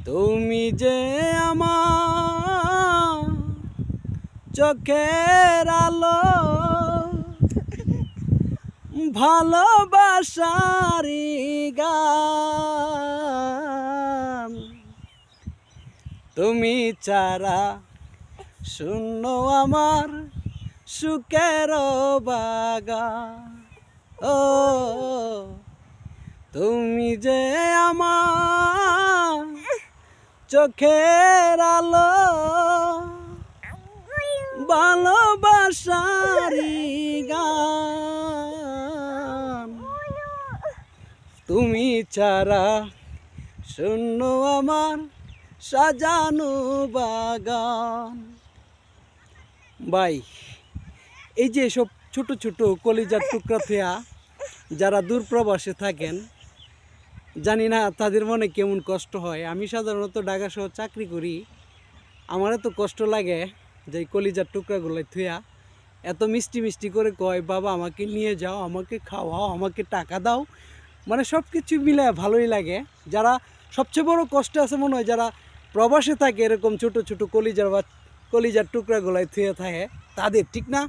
তুমি যে আমার চোখের আলো, ভালোবাসারি গান। তুমি ছাড়া শূন্য আমার সুখের বাগান। ও তুমি যে আমার চোখের আলো, ভালোবাসারি গান। তুমি ছাড়া শূন্য আমার সাজানো বাগান। ভাই, এই যে সব ছোট ছোট কলিজার টুকরা থেয়া যারা দূর প্রবাসে থাকেন, জানি না তাদের মনে কেমন কষ্ট হয়। আমি সাধারণত ঢাকা শহর চাকরি করি, আমার এত কষ্ট লাগে যে এই কলিজার টুকরাগুলো থুয়া এত মিষ্টি মিষ্টি করে কয়, বাবা আমাকে নিয়ে যাও, আমাকে খাওয়াও, আমাকে টাকা দাও। মানে সব কিছু মিলে ভালোই লাগে। যারা সবচেয়ে বড় কষ্ট আছে মনে হয় যারা প্রবাসে থাকে, এরকম ছোট ছোট কলিজার টুকরাগুলাই থুয়ে থাকে তাদের, ঠিক না?